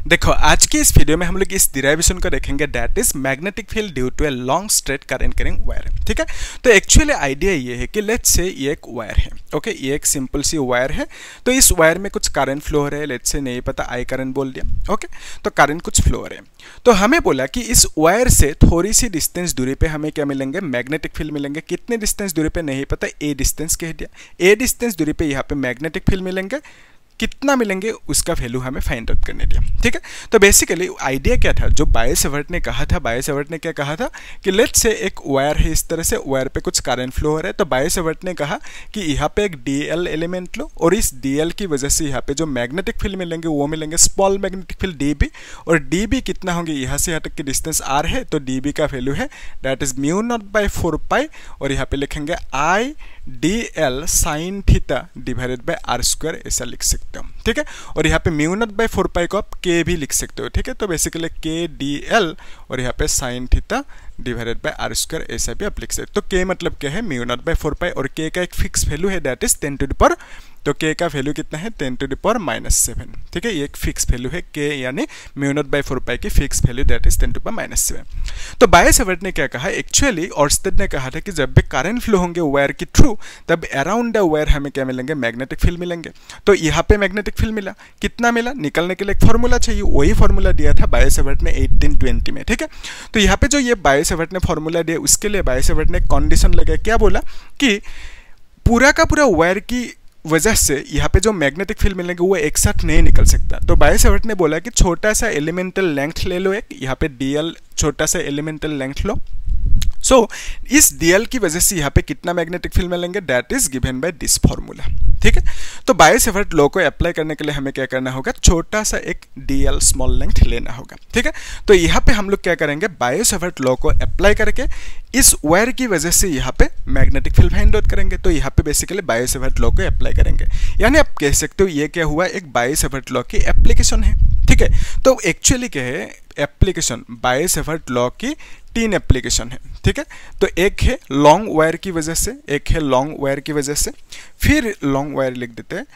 देखो आज की इस वीडियो में हम लोग इस डिराइवेशन को देखेंगे, that is magnetic field due to a long straight current carrying wire. ठीक है, तो एक्चुअली आइडिया ये है कि लेट्स से ये एक वायर है, ओके, ये एक सिंपल सी वायर है। तो इस वायर में कुछ करंट फ्लो हो रहा है, लेट्स से नहीं पता आई करंट बोल दिया, ओके। तो करंट कुछ फ्लो हो रहा है, तो हमें बोला कि इस वायर से थोड़ी सी डिस्टेंस दूरी पे हमें क्या मिलेंगे, मैग्नेटिक फील्ड मिलेंगे। कितने डिस्टेंस दूरी पे नहीं पता, ए डिस्टेंस कह दिया, ए डिस्टेंस दूरी पे यहाँ पे मैग्नेटिक फील्ड मिलेंगे। कितना मिलेंगे उसका वैल्यू हमें फाइंड आउट करने दिया। ठीक है, तो बेसिकली आइडिया क्या था, जो बायो-सेवर्ट ने कहा था, बायो-सेवर्ट ने क्या कहा था कि लेट्स से एक वायर है, इस तरह से वायर पे कुछ करंट फ्लो हो रहा है। तो बायो-सेवर्ट ने कहा कि यहाँ पे एक डीएल एलिमेंट लो और इस डीएल की वजह से यहाँ पे जो मैग्नेटिक फील्ड मिलेंगे वो मिलेंगे स्मॉल मैग्नेटिक फील्ड डीबी। और डीबी कितना होंगे, यहाँ से यहाँ तक की डिस्टेंस आर है, तो डीबी का वैल्यू है दैट इज μ0/4π और यहाँ पे लिखेंगे I dl sine theta divided by r square, ऐसा लिख सकते हो। ठीक है, और यहाँ पे μ0/4π को आप k भी लिख सकते हो। ठीक है, तो बेसिकली k dl और यहाँ पे sine theta divided by r square, ऐसा भी आप लिख सकते हो। तो k मतलब क्या है, μ0/4π और k का एक फिक्स वैल्यू है that is 10 to the power, तो k का वैल्यू कितना है 10 टू द पावर -7। ठीक है, ये एक फिक्स वैल्यू है k यानी μ0/4π की fix value that is 10 to the power -7। तो बायो-सेवर्ट ने क्या कहा, एक्चुअली ओर्स्टेड ने कहा था कि जब भी करंट फ्लो होंगे वायर के थ्रू, तब अराउंड द वायर हमें क्या मिलेंगे, मैग्नेटिक फील्ड मिलेंगे। तो यहाँ पे मैग्नेटिक फील्ड मिला, कितना मिला, निकलने के लिए एक फॉर्मूला चाहिए, वही फॉर्मूला दिया था बायो-सेवर्ट ने 1820 में। ठीक है, तो यहाँ पे जो ये बायो-सेवर्ट ने फॉर्मूला दिया, उसके लिए बायो-सेवर्ट ने कंडीशन लगाया, क्या बोला कि पूरा का पूरा वायर की वजह से यहाँ पे जो मैग्नेटिक फील्ड मिलेंगे वो एक साथ नहीं निकल सकता। तो बायो-सेवर्ट ने बोला कि छोटा सा एलिमेंटल लेंथ ले लो, एक यहाँ पे डीएल छोटा सा एलिमेंटल लेंथ लो। सो इस डीएल की वजह से यहाँ पे कितना मैग्नेटिक फील्ड मिलेंगे, that is given by this formula. ठीक है, तो बायो-सेवर्ट लॉ को अप्लाई करने के लिए हमें क्या करना होगा, छोटा सा एक डीएल स्मॉल लेंथ लेना होगा। ठीक है, तो यहाँ पे हम लोग क्या करेंगे, बायो-सेवर्ट लॉ को अप्लाई करके इस वायर की वजह से यहाँ पे मैग्नेटिक फील्ड फाइंड आउट करेंगे। तो यहाँ पे बेसिकली बायो-सेवर्ट लॉ को अप्लाई करेंगे, यानी आप कह सकते हो ये क्या हुआ, एक बायो-सेवर्ट लॉ की एप्लीकेशन है। ठीक है, तो एक्चुअली क्या है एप्लीकेशन, बायो-सेवर्ट लॉ की 3 एप्लीकेशन है। ठीक है, तो एक है लॉन्ग वायर की वजह से, एक है लॉन्ग वायर की वजह से, फिर लॉन्ग वायर लिख देते हैं।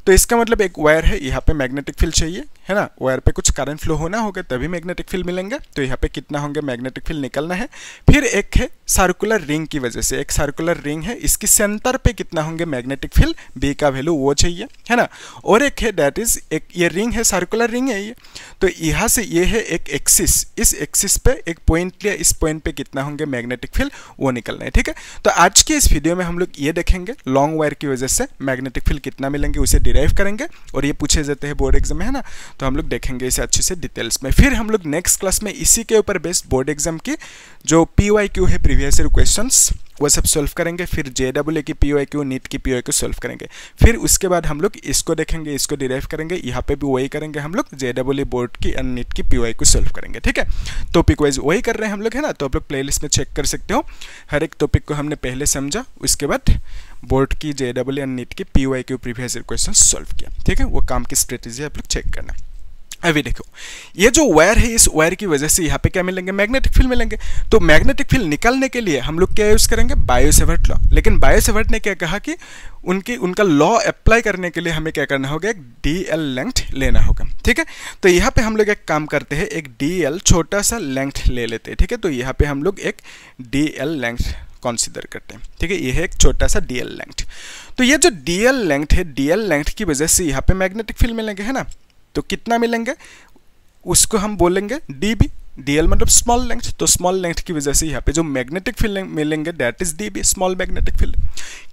तो इसका मतलब एक वायर है, यहाँ पे मैग्नेटिक फील्ड चाहिए, है ना, वायर पे कुछ करंट फ्लो होना होगा तभी मैग्नेटिक फील्ड मिलेंगे। तो यहाँ पे कितना होंगे, मैग्नेटिक फील्ड निकलना है। फिर एक है सर्कुलर रिंग की वजह से, एक सर्कुलर रिंग है, इसकी सेंटर पे कितना होंगे मैग्नेटिक फील्ड, बी का वैल्यू वो चाहिए, है ना। और एक है दैट इज एक ये रिंग है, सर्कुलर रिंग है ये, तो यहाँ से ये है एक एक्सिस, इस एक्सिस पे एक पॉइंट लिया, इस पॉइंट पे कितना होंगे मैग्नेटिक फील्ड, वो निकलना है। ठीक है, तो आज के इस वीडियो में हम लोग ये देखेंगे लॉन्ग वायर की वजह से मैग्नेटिक फील्ड कितना मिलेंगे, उसे डिराइव करेंगे और ये पूछे जाते हैं बोर्ड एग्जाम में, है ना। तो हम लोग देखेंगे इसे अच्छे से डिटेल्स में। फिर हम लोग नेक्स्ट क्लास में इसी के ऊपर बेस्ड बोर्ड एग्जाम की जो PYQ है, प्रीवियस ईयर क्वेश्चंस, वो सब सॉल्व करेंगे। फिर JEE की PYQ, नीट की PYQ सॉल्व करेंगे। फिर उसके बाद हम लोग इसको देखेंगे, इसको डिराइव करेंगे, यहाँ पे भी वही करेंगे हम लोग, JEE बोर्ड की और नीट की PYQ सॉल्व करेंगे। ठीक है, टॉपिक वाइज वही कर रहे हैं हम लोग, है ना। तो आप लोग प्लेलिस्ट में चेक कर सकते हो, हर एक टॉपिक को हमने पहले समझा, उसके बाद बोर्ड की JEE और नीट की PYQ previous year question solve किया। ठीक है, वो काम की स्ट्रेटेजी आप लोग चेक करना। अभी देखो ये जो वायर है, इस वायर की वजह से यहाँ पे क्या मिलेंगे, मैग्नेटिक फील्ड मिलेंगे। तो मैग्नेटिक फील्ड निकालने के लिए हम लोग क्या यूज करेंगे, बायो-सेवर्ट लॉ। लेकिन बायो-सेवर्ट ने क्या कहा कि उनका लॉ अप्लाई करने के लिए हमें क्या करना होगा, एक डीएल लेंथ लेना होगा। ठीक है, तो यहाँ पे हम लोग एक काम करते हैं, एक डीएल छोटा सा लेंथ ले लेते हैं। ठीक है, तो यहाँ पे हम लोग एक डीएल लेंथ कंसीडर करते हैं। ठीक है, ये है एक छोटा सा डीएल लेंथ। तो ये जो डीएल लेंथ है, डीएल लेंथ की वजह से यहाँ पे मैग्नेटिक फील्ड मिलेंगे, है ना। तो कितना मिलेंगे उसको हम बोलेंगे डीबी, डीएल मतलब स्मॉल लेंथ। तो स्मॉल लेंथ की वजह से यहाँ पे जो मैग्नेटिक फील्ड मिलेंगे that is dB, small magnetic field.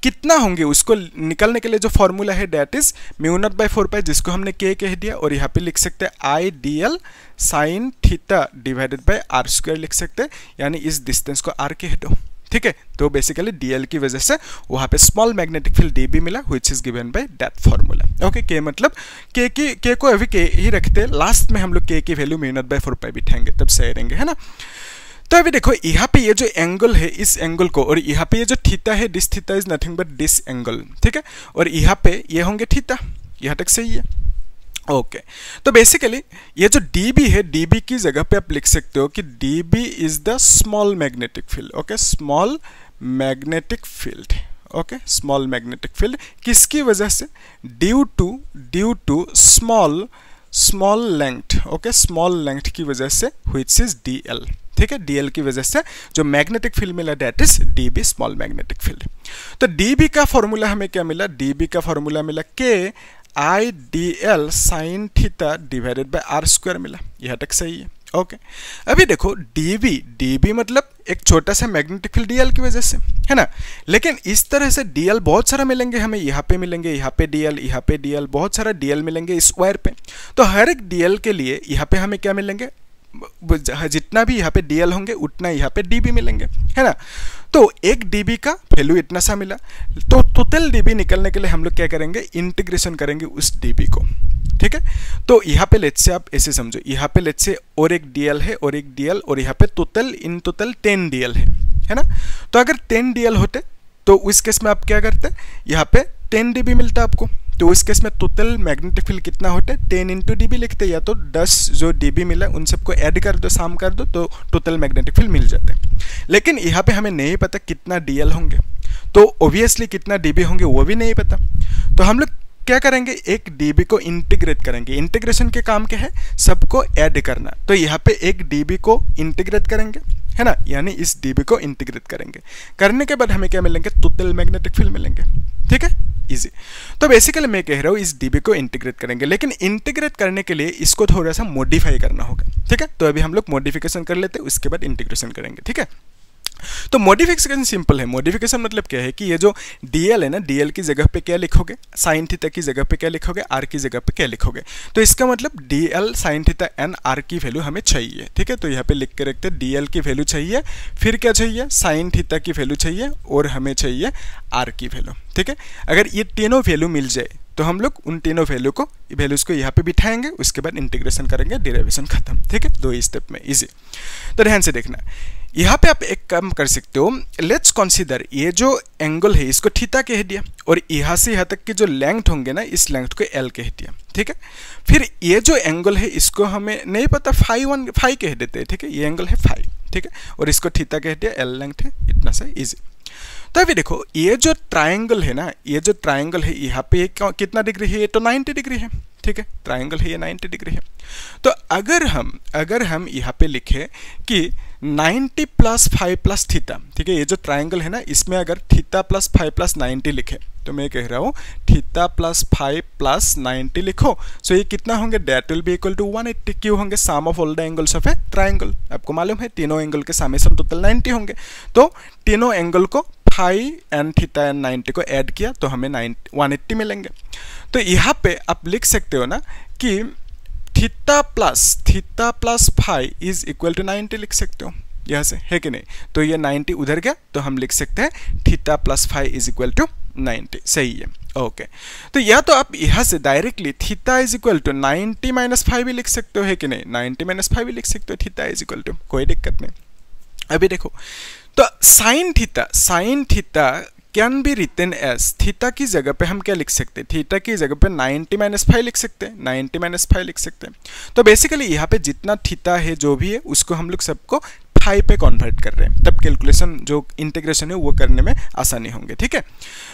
कितना होंगे उसको निकलने के लिए जो फॉर्मूला है दैट इज μ0/4π, जिसको हमने k कह दिया, और यहाँ पे लिख सकते हैं I dl sine theta divided by r square लिख सकते हैं, यानी इस डिस्टेंस को r कह दो। ठीक है, तो बेसिकली डीएल की वजह से वहाँ पे स्मॉल मैग्नेटिक फील्ड डीबी मिला, which is given by that formula. Okay, के मतलब के को अभी के ही रखते हैं, लास्ट में हम लोग के की वैल्यू μ0/4π बिठाएंगे, तब सही रहेंगे, है ना। तो अभी देखो यहाँ पे ये जो एंगल है, इस एंगल को, और यहाँ पे ये जो थीटा है, this theta is nothing but this angle. ठीक है, और यहाँ पे ये होंगे थीटा, यहाँ तक सही है। ओके, तो बेसिकली ये जो dB है, dB की जगह पे आप लिख सकते हो कि dB is the small magnetic field. Okay, small magnetic field. Okay, small magnetic field किसकी वजह से, due to small small length, okay, small length की वजह से व्हिच इज DL, ठीक है, DL की वजह से जो मैग्नेटिक फील्ड मिला that is DB, small magnetic field. तो DB का फॉर्मूला हमें क्या मिला, DB का फॉर्मूला मिला KIDL sin theta divided bye R square मिला, यह तक सही है। ओके अभी देखो DB मतलब एक छोटा सा मैग्नेटिक फील्ड DL की वजह से, है ना, लेकिन इस तरह से DL बहुत सारा मिलेंगे हमें, यहाँ पे मिलेंगे, यहाँ पे DL, यहाँ पे DL, बहुत सारा DL मिलेंगे इस वायर पे। तो हर एक DL के लिए यहाँ पे हमें क्या मिलेंगे, जितना भी यहाँ पे DL होंगे उतना यहाँ पे DB मिलेंगे, है ना। तो एक DB का वैल्यू इतना सा मिला, तो टोटल DB निकलने के लिए हम लोग क्या करेंगे, इंटीग्रेशन करेंगे उस DB को, ठीक है। तो यहाँ पे लेट्स से आप ऐसे समझो, यहाँ पे लेट्स से और एक DL है और एक DL, और यहाँ पे टोटल इन टोटल 10 DL है ना। तो अगर 10 DL होते तो उस केस में आप क्या करते, यहाँ पे 10 DB मिलता आपको, तो उस केस में टोटल मैग्नेटिक फील्ड कितना होता है, 10 इंटू DB लिखते, या तो 10 जो DB मिला उन सबको ऐड कर दो, साम कर दो, तो टोटल मैग्नेटिक फील्ड मिल जाते हैं। लेकिन यहाँ पे हमें नहीं पता कितना DL होंगे, तो ऑब्वियसली कितना DB होंगे वो भी नहीं पता। तो हम लोग क्या करेंगे, एक DB को इंटीग्रेट करेंगे। इंटीग्रेशन के काम क्या है, सबको ऐड करना। तो यहाँ पे एक DB को इंटीग्रेट करेंगे, है ना, यानी इस DB को इंटीग्रेट करेंगे, करने के बाद हमें क्या मिलेंगे, टोटल मैग्नेटिक फील्ड मिलेंगे, ठीक है, इजी। तो बेसिकली मैं कह रहा हूँ इस DB को इंटीग्रेट करेंगे, लेकिन इंटीग्रेट करने के लिए इसको थोड़ा सा मॉडिफाई करना होगा, ठीक है। तो अभी हम लोग मॉडिफिकेशन कर लेते हैं, उसके बाद इंटीग्रेशन करेंगे, ठीक है। तो मॉडिफिकेशन सिंपल है। मॉडिफिकेशन मतलब क्या है कि ये जो DL है ना, DL की जगह पे क्या लिखोगे, साइन थीटा की जगह पे क्या लिखोगे, R की जगह पे क्या लिखोगे। तो इसका मतलब DL sine theta and R की वैल्यू हमें चाहिए, ठीक है। तो यहाँ पे लिख के रखते हैं DL की वैल्यू चाहिए, फिर क्या चाहिए, साइन थीटा की वैल्यू चाहिए, और हमें चाहिए R की वैल्यू, ठीक है। अगर ये तीनों वैल्यू मिल जाए तो हम लोग उन तीनों वैल्यूज को यहाँ पे बिठाएंगे, उसके बाद इंटीग्रेशन करेंगे, डेरिवेशन खत्म, ठीक है, 2 स्टेप में, इजी। तो ध्यान से देखना, यहाँ पे आप एक काम कर सकते हो, लेट्स कंसीडर ये जो एंगल है इसको थीटा कह दिया, और यहाँ से यहाँ तक की जो लेंथ होंगे ना, इस लेंथ को L कह दिया, ठीक है। फिर ये जो एंगल है इसको हमें नहीं पता, फाई कह देते हैं, ठीक है, ये एंगल है फाई, ठीक है, और इसको थीटा कह दिया, L लेंथ है, इतना सा इजी। तो अभी देखो ये जो ट्राइंगल है ना, ये जो ट्राइंगल है यहाँ पे कितना डिग्री है, ये तो 90 डिग्री है, ठीक है, ट्राइंगल है ये 90 डिग्री है। तो अगर हम यहाँ पे लिखे कि 90 प्लस 5 प्लस थीटा, ठीक है, ये जो ट्राइंगल है ना, इसमें अगर थीटा प्लस 5 प्लस 90 लिखे, तो मैं कह रहा हूँ थीटा प्लस 5 प्लस 90 लिखो, सो ये कितना होंगे, that will be equal to 180। क्यों होंगे, sum of all the angles of a triangle, आपको मालूम है तीनों एंगल के समेशन टोटल 90 होंगे। तो तीनों एंगल को फाई एंड थीटा एंड 90 को ऐड किया तो हमें 180 मिलेंगे। तो यहाँ पे आप लिख सकते हो ना कि theta plus phi is equal to 90 लिख सकते हो यहाँ से, है कि नहीं। तो ये 90 उधर गया तो हम लिख सकते हैं theta plus phi is equal to 90, सही है, ओके। तो या तो आप यहाँ से directly theta is equal to 90 minus 5 भी लिख सकते हो, है कि नहीं, 90 माइनस 5 भी लिख सकते हो, थीटा इज इक्वल टू, कोई दिक्कत नहीं। अभी देखो, तो sine theta can be written as, theta की जगह पे हम क्या लिख सकते हैं, थीटा की जगह पे 90 माइनस 5 लिख सकते हैं, 90 माइनस 5 लिख सकते हैं। तो बेसिकली यहाँ पे जितना थीटा है जो भी है उसको हम लोग सबको 5 पे कन्वर्ट कर रहे हैं, तब कैलकुलेशन जो इंटीग्रेशन है वो करने में आसानी होंगे, ठीक है।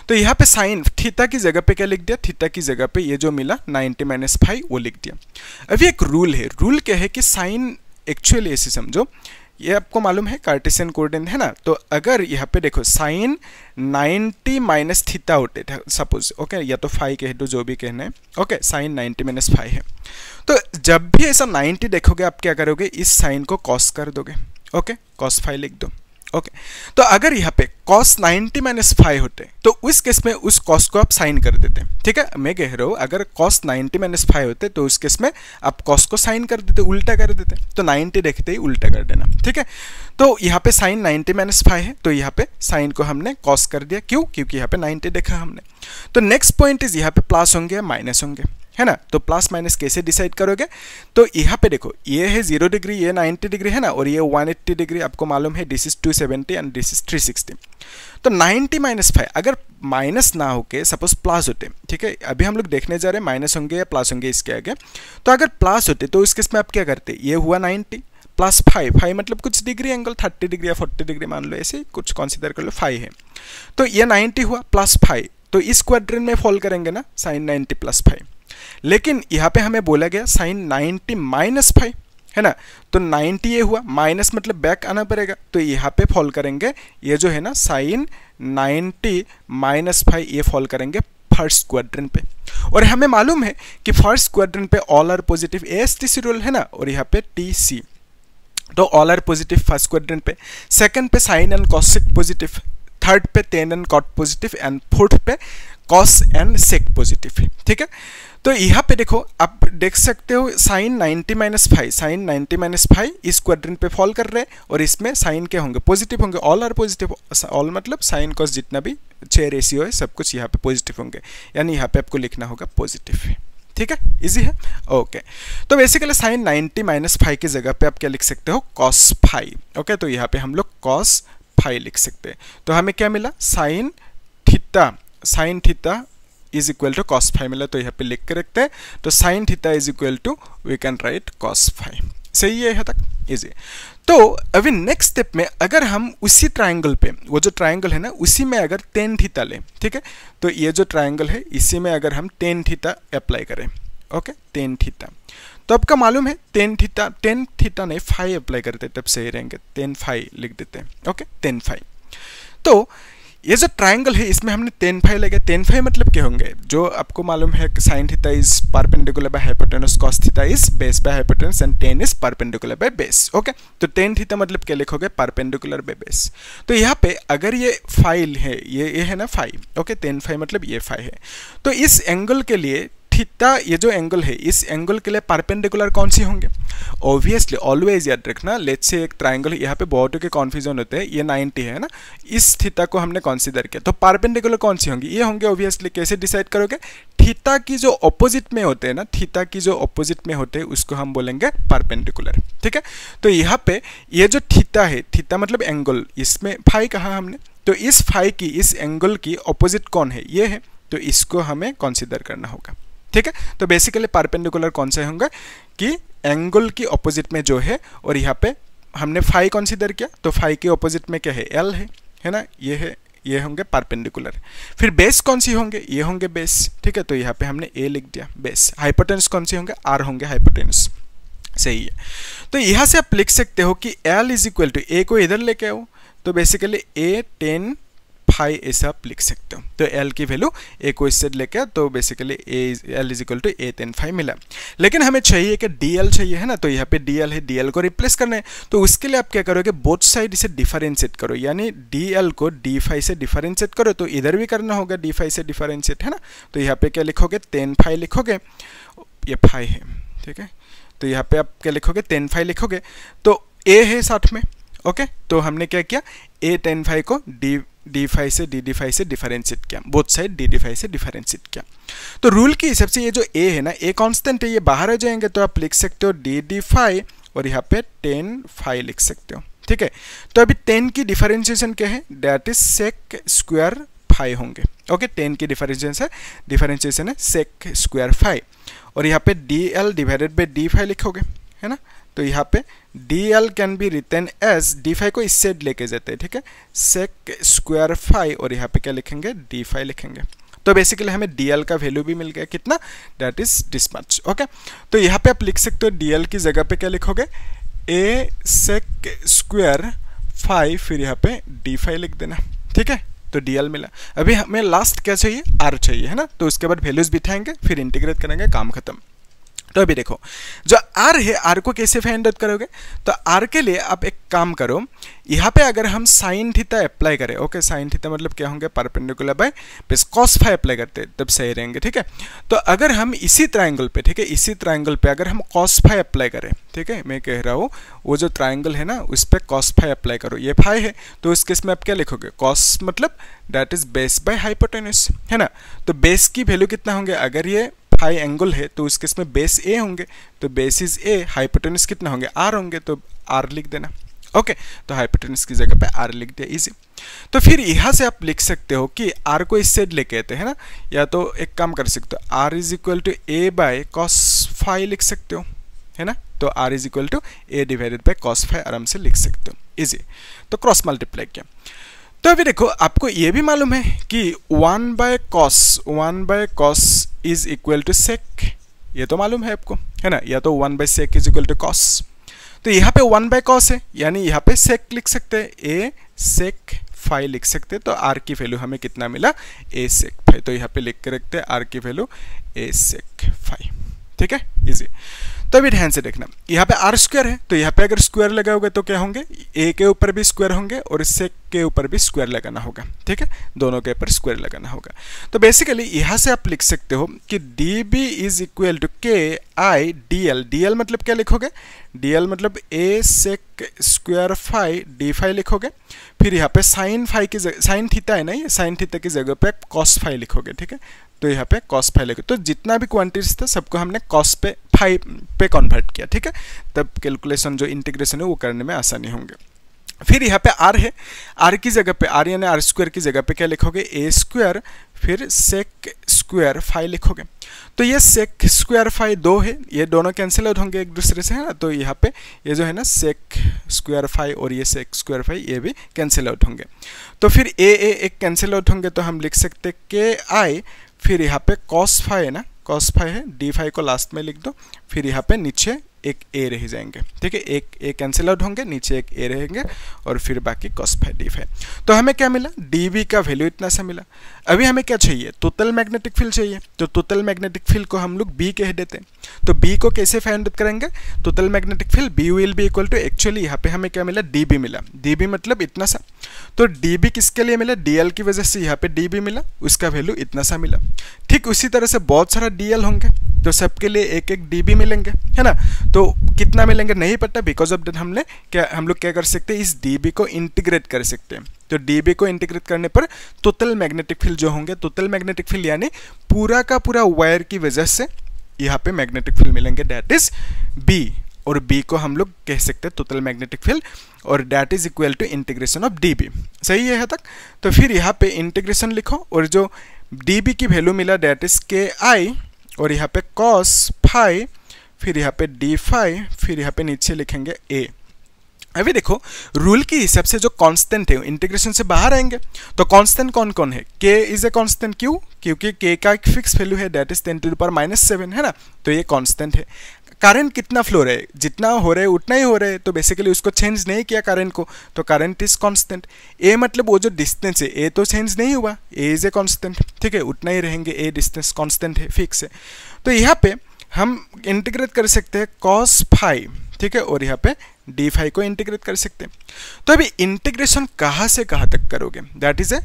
तो यहाँ पे साइन थीटा की जगह पे क्या लिख दिया, थीटा की जगह पे ये जो मिला 90 माइनस 5 वो लिख दिया। अभी एक रूल है, रूल क्या है कि साइन एक्चुअली ऐसे समझो, ये आपको मालूम है कार्टेशियन कोऑर्डिनेट है ना। तो अगर यहाँ पे देखो साइन 90 माइनस थीटा होते थे सपोज, ओके, या तो 5 कह दो, जो भी कहना है, ओके, साइन 90 माइनस 5 है। तो जब भी ऐसा 90 देखोगे आप क्या करोगे, इस साइन को कॉस कर दोगे, ओके, कॉस 5 लिख दो, ओके। तो अगर यहाँ पे cos 90 माइनस 5 होते तो उस केस में उस cos को आप साइन कर देते, ठीक है। मैं कह रहा हूँ अगर cos 90 माइनस 5 होते तो उस केस में आप cos को साइन कर देते, उल्टा कर देते, तो 90 देखते ही उल्टा कर देना, ठीक है। तो यहाँ पे साइन 90 माइनस 5 है, तो यहाँ पे साइन को हमने cos कर दिया, क्यों, क्योंकि यहाँ पे 90 देखा हमने। तो नेक्स्ट पॉइंट इज यहाँ पे प्लस होंगे या माइनस होंगे, है ना। तो प्लस माइनस कैसे डिसाइड करोगे, तो यहाँ पे देखो ये है 0 डिग्री, ये 90 डिग्री है ना, और ये 180 डिग्री, आपको मालूम है this is 270 and this is 360। तो 90 माइनस 5 अगर माइनस ना होके सपोज प्लस होते, ठीक है, अभी हम लोग देखने जा रहे हैं माइनस होंगे या प्लस होंगे इसके आगे। तो अगर प्लस होते तो इस केस में आप क्या करते, ये हुआ 90 प्लस 5 मतलब कुछ डिग्री एंगल 30 डिग्री या 40 डिग्री मान लो, ऐसे कुछ कंसीडर कर लो, 5 है। तो ये 90 हुआ प्लस 5, तो इस क्वाड्रेंट में फॉल करेंगे ना साइन 90 प्लस 5। लेकिन यहाँ पे हमें बोला गया साइन 90 माइनस 5, है ना, तो 90 ये हुआ, माइनस मतलब बैक आना पड़ेगा, तो यहाँ पे फॉल करेंगे ये जो है ना साइन 90 माइनस 5 ये फॉल करेंगे फर्स्ट क्वाड्रेंट पे। और हमें मालूम है कि फर्स्ट क्वाड्रेंट पे all are positive ASTC rule है ना, और यहाँ पे TC, तो all are positive first quadrant पे, सेकंड पे sine and cos sec positive, third पे tan and cot positive, and fourth पे कॉस एंड सेक पॉजिटिव, ठीक है। तो यहाँ पे देखो आप देख सकते हो साइन 90 माइनस 5, साइन 90 माइनस 5 इस क्वाड्रेंट पे फॉल कर रहे हैं, और इसमें साइन क्या होंगे, पॉजिटिव होंगे, ऑल आर पॉजिटिव, ऑल मतलब साइन कॉस जितना भी 6 रेशियो है सब कुछ यहाँ पे पॉजिटिव होंगे, यानी यहाँ पे आपको लिखना होगा पॉजिटिव, ठीक है, इजी है, ओके। तो बेसिकली साइन 90 माइनस 5 की जगह पे आप क्या लिख सकते हो, कॉस 5, ओके। तो यहाँ पे हम लोग कॉस 5 लिख सकते हैं। तो हमें क्या मिला, sine theta is equal to cos 5 मिला, तो यहाँ पे लिख के रखते हैं। तो sine theta is equal to we can write cos 5, सही है यहाँ तक, इजी। तो अभी नेक्स्ट स्टेप में अगर हम उसी ट्राइंगल पे, वो जो ट्राइंगल है ना उसी में अगर टेन थीटा लें, ठीक है, तो ये जो ट्राइंगल है इसी में अगर हम टेन थीटा अप्लाई करें, ओके, टेन थीटा, तो आपका मालूम है टेन थीटा नहीं 5 अप्लाई करते तब सही रहेंगे, टेन 5 लिख देते हैं, ओके, टेन 5। तो ये जो ट्राइंगल है इसमें हमने टेन 5 लगे, टेन 5 मतलब क्या होंगे, जो आपको मालूम है कि sign theta is perpendicular by hypotenuse, cos theta is base by hypotenuse, and ten is perpendicular by base, okay. तो टेन थीटा मतलब क्या लिखोगे, परपेंडिकुलर बाय बेस। तो यहाँ पे अगर ये 5 है, ये है ना 5, ओके, टेन 5 मतलब ये 5 है, तो इस एंगल के लिए थीटा, ये जो एंगल है इस एंगल के लिए परपेंडिकुलर कौन सी होंगे, ऑब्वियसली ऑलवेज याद रखना, लेट्स से एक ट्राइंगल, यहाँ पे बहुत के कन्फ्यूजन होते हैं, ये 90 है ना, इस थीटा को हमने कंसीडर किया, तो परपेंडिकुलर कौन सी होंगी, ये होंगे ऑब्वियसली। कैसे डिसाइड करोगे, थीटा की जो ऑपोजिट में होते हैं ना, थीटा की जो ऑपोजिट में होते हैं उसको हम बोलेंगे परपेंडिकुलर, ठीक है। तो यहाँ पे ये जो थीटा है, थीटा मतलब एंगल, इसमें 5 कहा हमने, तो इस 5 की, इस एंगल की ऑपोजिट कौन है, ये है, तो इसको हमें कंसीडर करना होगा, ठीक है। तो बेसिकली परपेंडिकुलर कौन से होंगे कि एंगल की ऑपोजिट में जो है, और यहाँ पे हमने 5 कंसीडर किया, तो 5 के ऑपोजिट में क्या है, L है ना, ये है, ये होंगे परपेंडिकुलर। फिर बेस कौन सी होंगे, ये होंगे बेस, ठीक है, तो यहाँ पे हमने A लिख दिया बेस। हाइपोटेनस कौन सी होंगे, R होंगे हाइपोटेनस, सही है। तो यहाँ से आप लिख सकते हो कि L is equal to, A को इधर लेके आओ, तो बेसिकली A 10 5 ऐसा आप लिख सकते हो। तो L की वैल्यू A को इससे लेके, तो basically L is equal to A 10 5 मिला। लेकिन हमें चाहिए कि DL चाहिए, है ना, तो यहाँ पे DL है, DL को रिप्लेस करना है, तो उसके लिए आप क्या करोगे, बोथ साइड इसे डिफरेंशिएट करो, यानी DL को D5 से डिफरेंशिएट करो, तो इधर भी करना होगा D5 से डिफरेंशिएट, है ना। तो यहाँ पे क्या लिखोगे, 10 5 लिखोगे, ये 5 है, ठीक है, तो यहाँ पे आप क्या लिखोगे, 10 5 लिखोगे, तो A है साथ में, ओके। तो हमने क्या किया, A 10 5 को D5 से DD5 से डिफरेंशिएट किया, बोथ साइड DD5 से डिफरेंशिएट किया। तो रूल के हिसाब से ये जो A है ना, A कांस्टेंट है, ये बाहर आ जाएंगे, तो आप लिख सकते हो DD5 और यहाँ पे 10 5 लिख सकते हो, ठीक है। तो अभी 10 की डिफरेंशिएशन क्या है, दैट इज सेक स्क्वायर 5 होंगे, ओके। 10 की डिफरेंशिएशन है सेक स्क्वायर 5, और यहाँ पे DL डिवाइडेड बाई D5 लिखोगे, है ना। तो यहाँ पे DL can be written as, D5 को इस साइड लेके जाते हैं, ठीक है, सेक स्क्वायर 5, और यहाँ पे क्या लिखेंगे, D5 लिखेंगे। तो बेसिकली हमें DL का वैल्यू भी मिल गया, कितना, that is this much, okay. तो यहाँ पे आप लिख सकते हो DL की जगह पे क्या लिखोगे, A सेक स्क्वायर 5, फिर यहाँ पे D5 लिख देना, ठीक है। तो DL मिला। अभी हमें लास्ट क्या चाहिए, R चाहिए, है ना, तो उसके बाद वैल्यूज बिठाएंगे, फिर इंटीग्रेट करेंगे, काम खत्म। तो अभी देखो जो R है, R को कैसे फाइंड आउट करोगे, तो R के लिए आप एक काम करो, यहाँ पे अगर हम साइन थीटा अप्लाई करें, ओके, साइन थीटा मतलब क्या होंगे, perpendicular by base, cos 5 apply करते हैं तब सही रहेंगे, ठीक है। तो अगर हम इसी ट्राइंगल पे, ठीक है, इसी ट्राइंगल पे अगर हम कॉस 5 अप्लाई करें, ठीक है, मैं कह रहा हूँ वो जो ट्राइंगल है ना उस पर कॉस 5 अप्लाई करो, ये 5 है, तो इस केस में आप क्या लिखोगे, कॉस मतलब that is base by hypotenuse, है ना। तो बेस की वैल्यू कितना होंगे, अगर ये 5 एंगल है तो उस केस में बेस A होंगे, तो बेस इज A, हाइपोटेनस कितना होंगे, R होंगे, तो R लिख देना, ओके। तो हाइपोटेनस की जगह पे R लिख दिया, इजी। तो फिर यहाँ से आप लिख सकते हो कि R को इस साइड लेके आते हैं ना, या तो एक काम कर सकते हो, R is equal to A by cos 5 लिख सकते हो, है ना। तो R is equal to A divided by cos 5 आराम से लिख सकते हो, इजी। तो क्रॉस मल्टीप्लाई किया। तो अभी देखो आपको ये भी मालूम है कि 1 by cos is equal to sec, ये तो मालूम है आपको, है ना, या तो 1/sec is equal to cos. तो यहाँ पे 1/cos है, यानी यहाँ पे सेक लिख सकते हैं, ए सेक फाई लिख सकते हैं। तो आर की वैल्यू हमें कितना मिला, ए सेक फाई। तो यहाँ पे लिख के रखते हैं आर की वैल्यू ए सेक फाई, ठीक है, इजी। तो अभी ध्यान से देखना, यहाँ पे आर स्क्वायर है, तो यहाँ पे अगर स्क्वायर लगाओगे तो क्या होंगे, ए के ऊपर भी स्क्वायर होंगे और सेक के ऊपर भी स्क्वायर लगाना होगा, ठीक है, दोनों के ऊपर स्क्वायर लगाना होगा। तो बेसिकली यहाँ से आप लिख सकते हो कि D B is equal to K I D L. D L मतलब क्या लिखोगे, डी एल मतलब A sec square phi D phi लिखोगे। फिर यहाँ पे साइन फाई की जगह, साइन थीटा है ना, ये साइन थीटा की जगह पे कॉस फाई लिखोगे, ठीक है। तो यहाँ पे कॉस फाई लिखो, तो जितना भी क्वांटिटीज था सबको हमने कॉस पे फाई पे कन्वर्ट किया, ठीक है, तब कैलकुलेशन जो इंटीग्रेशन है वो करने में आसानी होंगे। फिर यहाँ पे आर है, आर की जगह पे, आर यानी आर स्क्वायर की जगह पे क्या लिखोगे, ए स्क्वायर फिर सेक स्क्वायर फाई लिखोगे। तो ये सेक स्क्वायर फाई दो है, ये दोनों कैंसिल आउट होंगे एक दूसरे से, है ना। तो यहाँ पे ये जो है ना सेक स्क्वायर फाई और ये सेक स्क्वायर फाई ये भी कैंसिल आउट होंगे। तो फिर ए एक कैंसिल आउट होंगे, तो हम लिख सकते के आई, फिर यहाँ पे कॉस फाई है ना, कॉस फाई है, डी फाई को लास्ट में लिख दो, फिर यहाँ पे नीचे एक ए रह जाएंगे, ठीक है, एक ए कैंसिल आउट होंगे, नीचे एक ए रहेंगे और फिर बाकी कॉस फाई डी फाई। तो हमें क्या मिला, डी बी का वैल्यू इतना सा मिला। अभी हमें क्या चाहिए, टोटल मैग्नेटिक फील्ड चाहिए। तो टोटल मैग्नेटिक फील्ड को हम लोग बी कह देते हैं। तो बी को कैसे फाइंड आउट करेंगे, total magnetic field B will be equal to, actually यहाँ पे हमें क्या मिला, डी बी मिला। डी बी मतलब इतना सा। तो डी बी किसके लिए मिला, डी एल की वजह से यहाँ पे डी बी मिला, उसका वैल्यू इतना सा मिला। ठीक उसी तरह से बहुत सारा डी एल होंगे, तो सबके लिए एक एक डी बी मिलेंगे, है ना। तो कितना मिलेंगे नहीं पता, बिकॉज ऑफ दैट हम लोग क्या कर सकते हैं, इस डी बी को इंटीग्रेट कर सकते हैं। तो डी बी को इंटीग्रेट करने पर टोटल मैग्नेटिक फील्ड जो होंगे, टोटल मैग्नेटिक फील्ड यानी पूरा का पूरा वायर की वजह से यहाँ पे मैग्नेटिक फील्ड मिलेंगे, दैट इज बी। और बी को हम लोग कह सकते हैं टोटल मैग्नेटिक फील्ड, और that is equal to integration of d B. सही है यहाँ तक। तो फिर यहाँ पे इंटीग्रेशन लिखो, और जो डी बी की वैल्यू मिला दैट इज के आई, और यहाँ पे कॉस फाई, फिर यहाँ पे डी फाई, फिर यहाँ पे नीचे लिखेंगे ए। अभी देखो रूल के हिसाब से जो कांस्टेंट है इंटीग्रेशन से बाहर आएंगे। तो कांस्टेंट कौन कौन है, के इज ए कांस्टेंट, क्यों, क्योंकि के का एक फिक्स वैल्यू है दैट इज 10⁻⁷ है ना। तो ये कांस्टेंट है। करंट कितना फ्लो रहा है, जितना हो रहा है उतना ही हो रहा है, तो बेसिकली उसको चेंज नहीं किया करंट को, तो करंट इज कांस्टेंट। ए मतलब वो जो डिस्टेंस है, ए तो चेंज नहीं हुआ, ए इज ए कांस्टेंट, ठीक है, उतना ही रहेंगे, ए डिस्टेंस कांस्टेंट है, फिक्स है। तो यहाँ पे हम इंटीग्रेट कर सकते हैं कॉस फाई, ठीक है, और यहाँ पे डी फाई को इंटीग्रेट कर सकते हैं। तो अभी इंटीग्रेशन कहाँ से कहाँ तक करोगे, that is a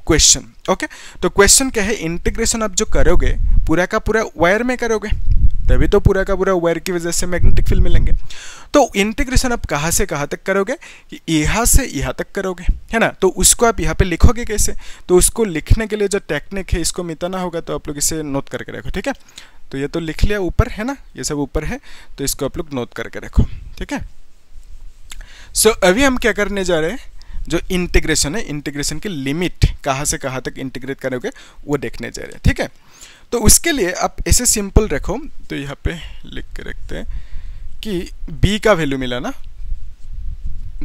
question. Okay, तो क्वेश्चन क्या है, इंटीग्रेशन आप जो करोगे पूरा का पूरा वायर में करोगे, तभी तो पूरा का पूरा वायर की वजह से मैग्नेटिक फील्ड मिलेंगे। तो इंटीग्रेशन आप कहाँ से कहाँ तक करोगे, यहाँ से यहाँ तक करोगे, है ना। तो उसको आप यहाँ पे लिखोगे कैसे, तो उसको लिखने के लिए जो टेक्निक है इसको मिटाना होगा, तो आप लोग इसे नोट करके रखो, ठीक है। तो ये तो लिख लिया ऊपर, है ना, ये सब ऊपर है, तो इसको आप लोग नोट करके रखो, ठीक है। सो अभी हम क्या करने जा रहे हैं, जो इंटीग्रेशन है, इंटीग्रेशन की लिमिट कहाँ से कहाँ तक इंटीग्रेट करोगे वो देखने जा रहे हैं, ठीक है। तो उसके लिए आप ऐसे सिंपल रखो, तो यहाँ पे लिख के रखते हैं कि b का वैल्यू मिला ना,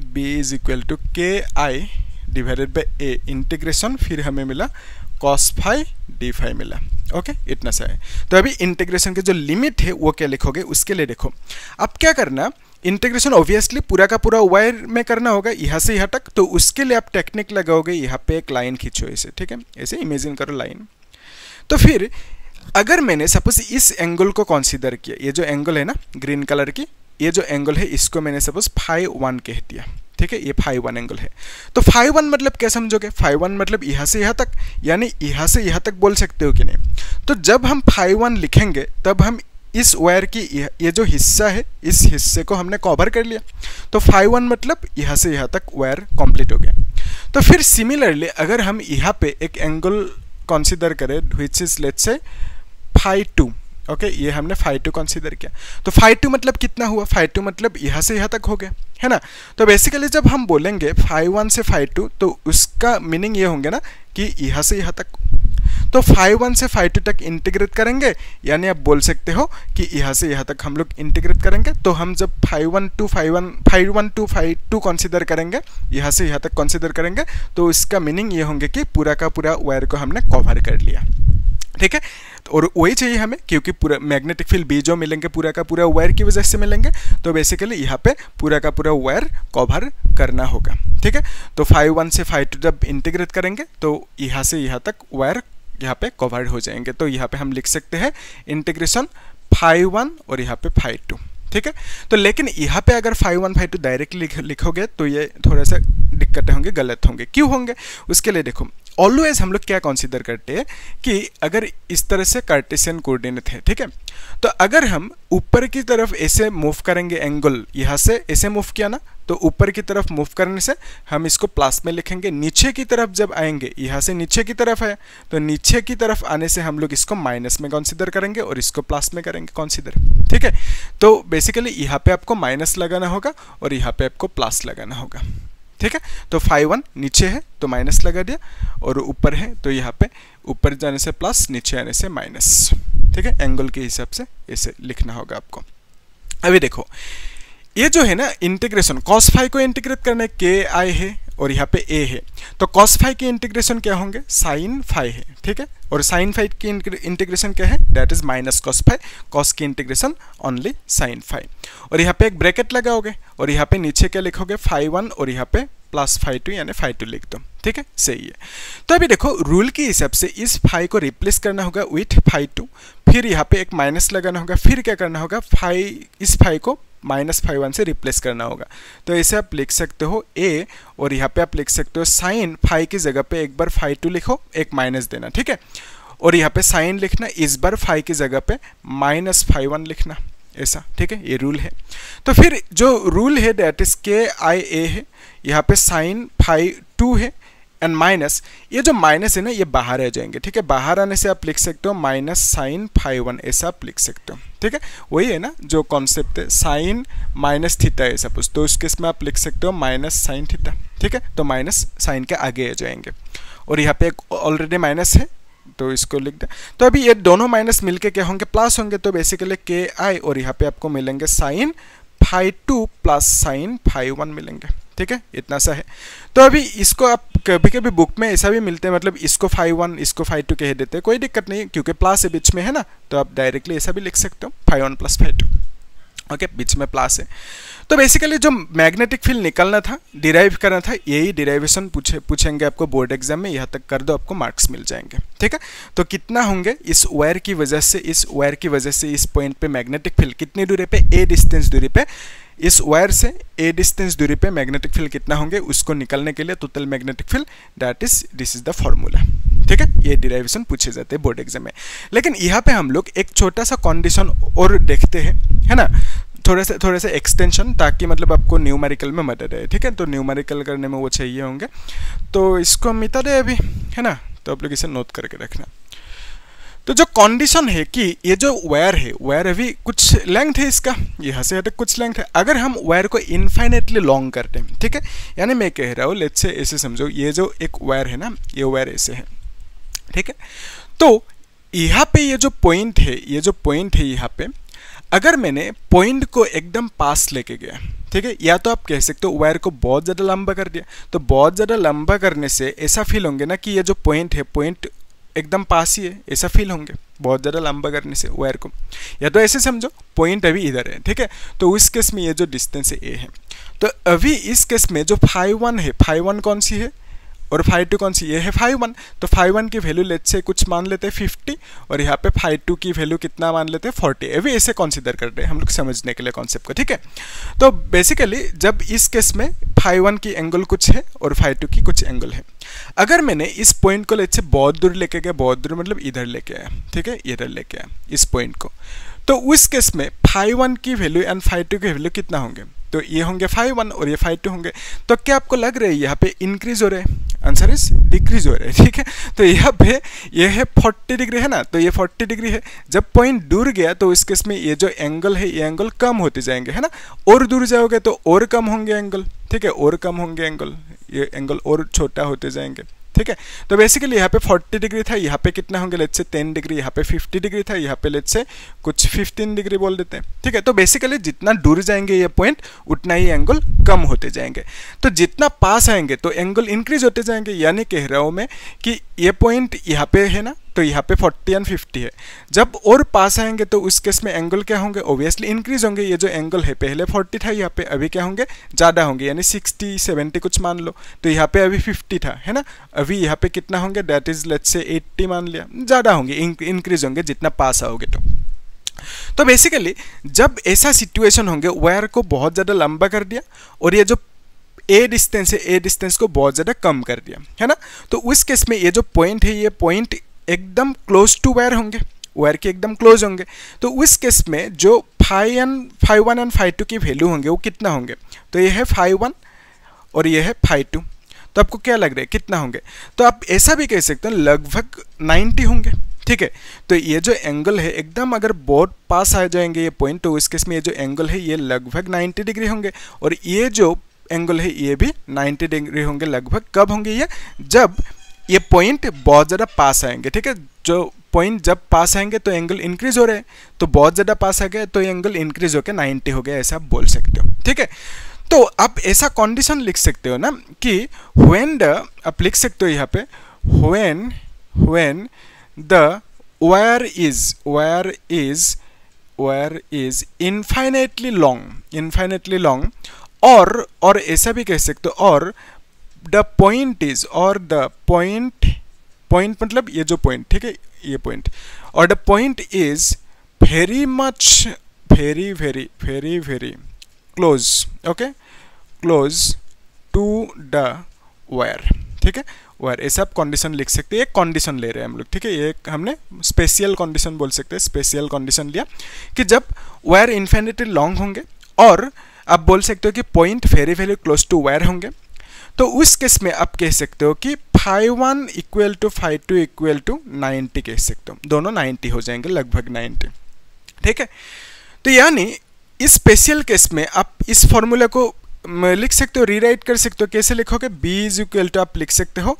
b is equal to K I divided by a integration, फिर हमें मिला कॉस फाई डी फाई मिला। ओके, इतना सा है। तो अभी इंटीग्रेशन के जो लिमिट है वो क्या लिखोगे, उसके लिए देखो अब क्या करना, इंटीग्रेशन ऑब्वियसली पूरा का पूरा वायर में करना होगा, यहाँ से यहाँ तक। तो उसके लिए आप टेक्निक लगाओगे, यहाँ पे एक लाइन खींचो ऐसे, ठीक है, ऐसे इमेजिन करो लाइन। तो फिर अगर मैंने सपोज इस एंगल को कंसीडर किया, ये जो एंगल है ना ग्रीन कलर की, ये जो एंगल है इसको मैंने सपोज φ1 कह दिया, ठीक है, ये φ1 एंगल है। तो φ1 मतलब क्या समझोगे, φ1 मतलब यहाँ से यहाँ तक, यानी यहाँ से यहाँ तक बोल सकते हो कि नहीं। तो जब हम φ1 लिखेंगे तब हम इस वायर की ये जो हिस्सा है, इस हिस्से को हमने कवर कर लिया। तो φ1 मतलब यहाँ से यहाँ तक वायर कंप्लीट हो गया। तो फिर सिमिलरली अगर हम यहाँ पे एक एंगल कंसीडर करें which is let's say φ2, okay, ये हमने φ2 कंसीडर किया। तो φ2 मतलब कितना हुआ, φ2 मतलब यहाँ से यहाँ तक हो गया, है ना। तो बेसिकली जब हम बोलेंगे φ1 से φ2 तो उसका मीनिंग ये होंगे ना कि यहाँ से यहाँ तक। तो φ1 से φ2 तक इंटीग्रेट करेंगे, यानी आप बोल सकते हो कि यहाँ से यहाँ तक हम लोग इंटीग्रेट करेंगे। तो हम जब φ1 टू φ2 कंसीडर करेंगे, यहाँ से यहाँ तक कंसीडर करेंगे, तो इसका मीनिंग ये होंगे कि पूरा का पूरा वायर को हमने कवर कर लिया, ठीक है। और वही चाहिए हमें, क्योंकि पूरा मैग्नेटिक फील्ड बी जो मिलेंगे पूरा का पूरा वायर की वजह से मिलेंगे, तो बेसिकली यहाँ पे पूरा का पूरा वायर कवर करना होगा, ठीक है। तो phi 1 से phi 2 जब इंटीग्रेट करेंगे तो यहाँ से यहाँ तक वायर यहाँ पे कवर्ड हो जाएंगे। तो यहाँ पे हम लिख सकते हैं इंटीग्रेशन phi 1 और यहाँ पे phi 2, ठीक है। तो लेकिन यहाँ पे अगर phi 1 phi 2 डायरेक्टली लिखोगे तो ये थोड़ा सा दिक्कतें होंगे, गलत होंगे। क्यों होंगे उसके लिए देखो, ऑलवेज हम लोग क्या कंसीडर करते हैं कि अगर इस तरह से कार्टेशियन कोऑर्डिनेट है, ठीक है, तो अगर हम ऊपर की तरफ ऐसे मूव करेंगे, एंगल यहाँ से ऐसे मूव किया ना, तो ऊपर की तरफ मूव करने से हम इसको प्लस में लिखेंगे। नीचे की तरफ जब आएंगे, यहाँ से नीचे की तरफ है, तो नीचे की तरफ आने से हम लोग इसको माइनस में कंसीडर करेंगे और इसको प्लस में करेंगे कंसीडर, ठीक है। तो बेसिकली यहाँ पे आपको माइनस लगाना होगा और यहाँ पे आपको प्लस लगाना होगा, ठीक है। तो phi 1 नीचे है तो माइनस लगा दिया, और ऊपर है तो यहाँ पे ऊपर जाने से प्लस, नीचे आने से माइनस, ठीक है। एंगल के हिसाब से ऐसे लिखना होगा आपको। अभी देखो ये जो है ना इंटीग्रेशन, cos phi को इंटीग्रेट करना है, के आई है और यहाँ पे a है, तो cos phi की इंटीग्रेशन क्या होंगे, sin phi है, ठीक है। और sin phi की इंटीग्रेशन क्या है, that is minus cos phi, cos की इंटीग्रेशन ओनली sin phi। और यहाँ पे एक ब्रैकेट लगाओगे और यहाँ पे नीचे क्या लिखोगे, phi 1 और यहाँ पे प्लस phi 2 यानी phi 2 लिख दो, ठीक है, सही है। तो अभी देखो रूल के हिसाब से इस phi को रिप्लेस करना होगा विथ phi 2, फिर यहाँ पे एक माइनस लगाना होगा, फिर क्या करना होगा, इस phi को माइनस phi 1 से रिप्लेस करना होगा। तो ऐसे आप लिख सकते हो a, और यहाँ पे आप लिख सकते हो साइन phi की जगह पे एक बार phi 2 लिखो, एक माइनस देना, ठीक है। और यहाँ पे साइन लिखना, इस बार phi की जगह पे माइनस phi 1 लिखना, ऐसा, ठीक है, ये रूल है। तो फिर जो रूल है दैट इज के आई ए है, यहाँ पे साइन phi 2 है एंड माइनस, ये जो माइनस है ना ये बाहर आ जाएंगे, ठीक है। बाहर आने से आप लिख सकते हो माइनस साइन phi 1, ऐसा आप लिख सकते हो, ठीक है। वही है ना जो कॉन्सेप्ट है, साइन माइनस थीटा है सपोज, तो उस केस में आप लिख सकते हो माइनस साइन थीटा, ठीक है। तो माइनस साइन के आगे आ जाएंगे, और यहाँ पे एक ऑलरेडी माइनस है तो इसको लिख दे। तो अभी ये दोनों माइनस मिलके क्या होंगे, प्लस होंगे, तो बेसिकली के आई और यहाँ पे आपको मिलेंगे sine phi 2 plus sine phi 1 मिलेंगे, ठीक है, इतना सा है। तो अभी इसको आप कभी कभी बुक में ऐसा भी मिलते हैं, मतलब इसको phi 1 इसको phi 2 कह देते हैं, कोई दिक्कत नहीं, क्योंकि प्लस है बीच में है ना, तो आप डायरेक्टली ऐसा भी लिख सकते हो phi 1 प्लस phi 2, ओके, बीच में प्लस है। तो बेसिकली जो मैग्नेटिक फील्ड निकलना था, डिराइव करना था, यही डिराइवेशन पूछेंगे आपको बोर्ड एग्जाम में, यहाँ तक कर दो आपको मार्क्स मिल जाएंगे, ठीक है। तो कितना होंगे इस वायर की वजह से, इस वायर की वजह से इस पॉइंट पे मैग्नेटिक फील्ड कितनी दूरी पे, a डिस्टेंस दूरी पे, इस वायर से a डिस्टेंस दूरी पे मैग्नेटिक फील्ड कितना होंगे, उसको निकालने के लिए total magnetic field, that is this is the formula, ठीक है। ये डिराइवेशन पूछे जाते हैं बोर्ड एग्जाम में। लेकिन यहाँ पे हम लोग एक छोटा सा कंडीशन और देखते हैं, है ना, थोड़ा सा एक्सटेंशन, ताकि मतलब आपको न्यूमेरिकल में मदद आए, ठीक है। तो न्यूमेरिकल करने में वो चाहिए होंगे, तो इसको हम मिटा दे अभी, है ना, तो आप लोग इसे नोट करके रखना। तो जो कंडीशन है कि ये जो वायर है, वायर अभी कुछ लेंथ है इसका, यहाँ से हटक कुछ लेंथ है, अगर हम वायर को इनफाइनेटली लॉन्ग करते हैं, ठीक है, यानी मैं कह रहा हूँ लेट्स से ऐसे समझो, ये जो एक वायर है ना, ये वायर ऐसे है, ठीक है। तो यहाँ पे ये जो पॉइंट है यहाँ पे, अगर मैंने पॉइंट को एकदम पास लेके गया, ठीक है, या तो आप कह सकते हो वायर को बहुत ज़्यादा लंबा कर दिया, तो बहुत ज़्यादा लंबा करने से ऐसा फील होंगे ना कि ये जो पॉइंट है, पॉइंट एकदम पास ही है, ऐसा फील होंगे बहुत ज़्यादा लंबा करने से वायर को। या तो ऐसे समझो पॉइंट अभी इधर है, ठीक है, तो उस केस में ये जो डिस्टेंस है a है, तो अभी इस केस में जो phi 1 है, phi 1 कौन सी है और phi 2 कौन सी, ये है phi 1, तो phi 1 की वैल्यू लेट्स से कुछ मान लेते हैं 50, और यहाँ पे phi 2 की वैल्यू कितना मान लेते हैं 40, अभी ऐसे कंसीडर करते हैं हम लोग समझने के लिए कॉन्सेप्ट को, ठीक है। तो बेसिकली जब इस केस में phi 1 की एंगल कुछ है और phi 2 की कुछ एंगल है, अगर मैंने इस पॉइंट को लेट्स से बहुत दूर लेके गया, बहुत दूर मतलब इधर लेके आया, ठीक है, इधर लेके आया इस पॉइंट को, तो उस केस में phi 1 की वैल्यू एंड phi 2 की वैल्यू कितना होंगे, तो ये होंगे phi 1 और ये phi 2 होंगे। तो क्या आपको लग रहा है यहाँ पे इंक्रीज हो रहे हैं, आंसर इज डिक्रीज हो रहे हैं, ठीक है। तो यहाँ पे ये है 40 डिग्री है ना, तो ये 40 डिग्री है, जब पॉइंट दूर गया तो इस केस में ये जो एंगल है, ये एंगल कम होते जाएंगे, है ना, और दूर जाओगे तो और कम होंगे एंगल, ठीक है, और कम होंगे एंगल, ये एंगल और छोटा होते जाएंगे, ठीक है। तो बेसिकली यहाँ पे 40 डिग्री था, यहाँ पे कितना होंगे लेट्स से 10 डिग्री, यहाँ पे 50 डिग्री था, यहाँ पे लेट्स से कुछ 15 डिग्री बोल देते हैं, ठीक है। तो बेसिकली जितना दूर जाएंगे ये पॉइंट, उतना ही एंगल कम होते जाएंगे, तो जितना पास आएंगे तो एंगल इंक्रीज होते जाएंगे। यानी कह रहा हूँ मैं कि ये पॉइंट यहाँ पे है ना, तो यहाँ पे 40 एंड 50 है। जब और पास आएंगे तो उस केस में एंगल क्या होंगे, ऑब्वियसली इंक्रीज होंगे। ये जो एंगल है पहले 40 था, यहाँ पे अभी क्या होंगे, ज़्यादा होंगे, यानी 60 70 कुछ मान लो। तो यहाँ पे अभी 50 था, है ना, अभी यहाँ पे कितना होंगे, दैट इज लेट्स से 80 मान लिया, ज़्यादा होंगे, इंक्रीज होंगे जितना पास आओगे। तो बेसिकली जब ऐसा सिचुएशन होंगे, वायर को बहुत ज़्यादा लंबा कर दिया और ये जो ए डिस्टेंस है, ए डिस्टेंस को बहुत ज़्यादा कम कर दिया, है ना। तो उस केस में ये जो पॉइंट है, ये पॉइंट एकदम क्लोज टू वायर होंगे, वायर के एकदम क्लोज होंगे। तो उस केस में जो φ1 एंड φ2 की वैल्यू होंगे वो कितना होंगे, तो ये है φ1 और ये है φ2। तो आपको क्या लग रहा है कितना होंगे, तो आप ऐसा भी कह सकते हैं लगभग 90 होंगे, ठीक है। तो ये जो एंगल है एकदम अगर बहुत पास आ जाएंगे ये पॉइंट, तो इस केस में ये जो एंगल है ये लगभग 90 डिग्री होंगे, और ये जो एंगल है ये भी 90 डिग्री होंगे लगभग। कब होंगे ये, जब ये पॉइंट बहुत ज़्यादा पास आएंगे, ठीक है। जो पॉइंट जब पास आएंगे तो एंगल इंक्रीज हो रहे हैं, तो बहुत ज़्यादा पास आ गए तो एंगल इंक्रीज होकर 90 हो गया, ऐसा आप बोल सकते हो, ठीक है। तो आप ऐसा कंडीशन लिख सकते हो ना कि व्हेन द, आप लिख सकते हो यहाँ पे when the wire is infinitely long, और ऐसा भी कह सकते हो, और द पॉइंट मतलब ये जो पॉइंट, ठीक है, ये पॉइंट, और the point is very close, okay, close to the wire, ठीक है, वायर। ऐसा आप कंडीशन लिख सकते हैं, एक कंडीशन ले रहे हैं हम लोग, ठीक है। ये हमने स्पेशल कंडीशन बोल सकते हैं, स्पेशल कंडीशन लिया कि जब वायर इन्फिनिटली लॉन्ग होंगे, और आप बोल सकते हो कि point very close to wire होंगे, तो उस केस में आप कह सकते हो कि φ1 इक्वल टू φ2 इक्वल टू 90 कह सकते हो, दोनों 90 हो जाएंगे, लगभग 90, ठीक है। तो यानी इस स्पेशल केस में आप इस फॉर्मूला को लिख सकते हो, रीराइट कर सकते हो। कैसे लिखोगे, b इज इक्वल टू आप लिख सकते हो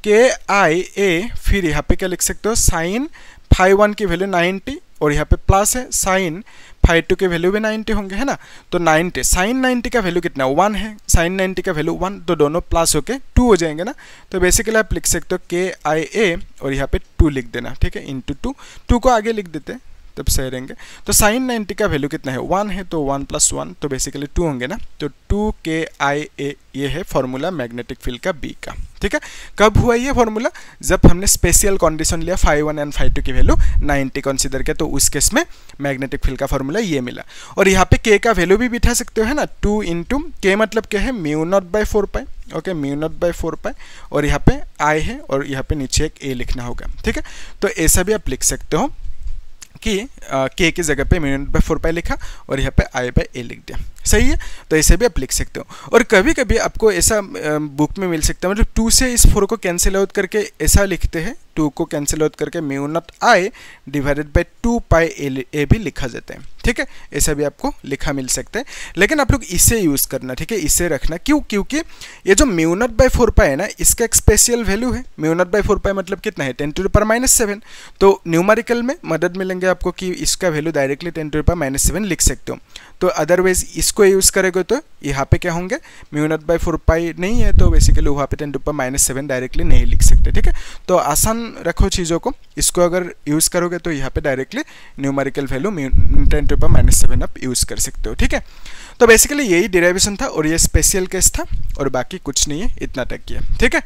KIA, फिर यहाँ पे क्या लिख सकते हो, साइन φ1 की वैल्यू 90 और यहाँ पे प्लस है, साइन φ2 के वैल्यू भी 90 होंगे, है ना। तो 90 साइन 90 का वैल्यू कितना 1 है, साइन 90 का वैल्यू 1, तो दोनों प्लस होके 2 हो जाएंगे ना। तो बेसिकली आप लिख सकते हो KIA और यहाँ पे 2 लिख देना, ठीक है, इंटू 2 को आगे लिख देते हैं तब सही रहेंगे। तो साइन 90 का वैल्यू कितना है 1 है, तो 1 + 1 तो बेसिकली 2 होंगे ना। तो 2 KIA ये है फॉर्मूला मैग्नेटिक फील्ड का B का, ठीक है। कब हुआ ये फॉर्मूला, जब हमने स्पेशल कंडीशन लिया φ1 एंड φ2 की वैल्यू 90 कंसीडर किया, तो उस केस में मैग्नेटिक फील्ड का फॉर्मूला ये मिला। और यहाँ पे K का वैल्यू भी बिठा सकते हो, है ना, 2 × K मतलब क्या है, μ0/4π, ओके, μ0/4π, और यहाँ पे I है और यहाँ पे नीचे एक A लिखना होगा, ठीक है। तो ऐसा भी आप लिख सकते हो कि K की जगह पे μ0/4π लिखा और यहाँ पे I/A लिख दिया, सही है। तो ऐसे भी आप लिख सकते हो। और कभी कभी आपको ऐसा बुक में मिल सकता है, मतलब 2 से इस 4 को कैंसिल आउट करके ऐसा लिखते हैं, 2 को कैंसिल आउट करके μ0I / 2πA भी लिखा जाता है, ठीक है। ऐसा भी आपको लिखा मिल सकता है, लेकिन आप लोग इसे यूज़ करना, ठीक है, इसे रखना। क्यों, क्योंकि ये जो μ0/4π है ना, इसका एक स्पेशल वैल्यू है। μ0/4π मतलब कितना है, 10⁻⁻7। तो न्यूमेरिकल में मदद मिलेंगे आपको कि इसका वैल्यू डायरेक्टली 10⁻⁻7 लिख सकते हो। तो अदरवाइज इसको यूज़ करेंगे तो यहाँ पे क्या होंगे, μ0/4π नहीं है, तो बेसिकली वहाँ पे 10⁻⁷ डायरेक्टली नहीं लिख सकते, ठीक है। तो आसान रखो चीज़ों को, इसको अगर यूज़ करोगे तो यहाँ पे डायरेक्टली न्यूमेरिकल वैल्यू 10⁻⁷ आप यूज़ कर सकते हो, ठीक है। तो बेसिकली यही डेरिवेशन था और ये स्पेशल केस था और बाकी कुछ नहीं है, इतना तक किया, ठीक है।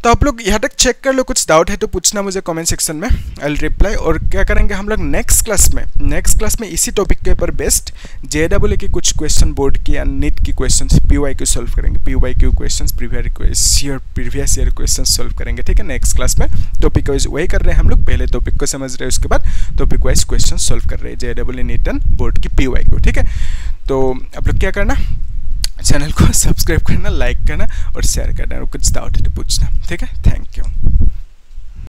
तो आप लोग यहाँ तक चेक कर लो, कुछ डाउट है तो पूछना मुझे कमेंट सेक्शन में, आई विल रिप्लाई। और क्या करेंगे हम लोग नेक्स्ट क्लास में इसी टॉपिक के ऊपर बेस्ड JEE की कुछ क्वेश्चन, बोर्ड की या नीट की क्वेश्चंस PYQ सॉल्व करेंगे, PYQ questions, previous year question solve करेंगे, ठीक है। नेक्स्ट क्लास में टॉपिक वाइज वही कर रहे हैं हम लोग, पहले टॉपिक को समझ रहे हैं, उसके बाद टॉपिक वाइज क्वेश्चन सॉल्व कर रहे हैं JEE नीट एंड बोर्ड की PYQ, ठीक है। तो आप लोग क्या करना, चैनल को सब्सक्राइब करना, लाइक करना और शेयर करना, और कुछ डाउट है तो पूछना, ठीक है। Thank you.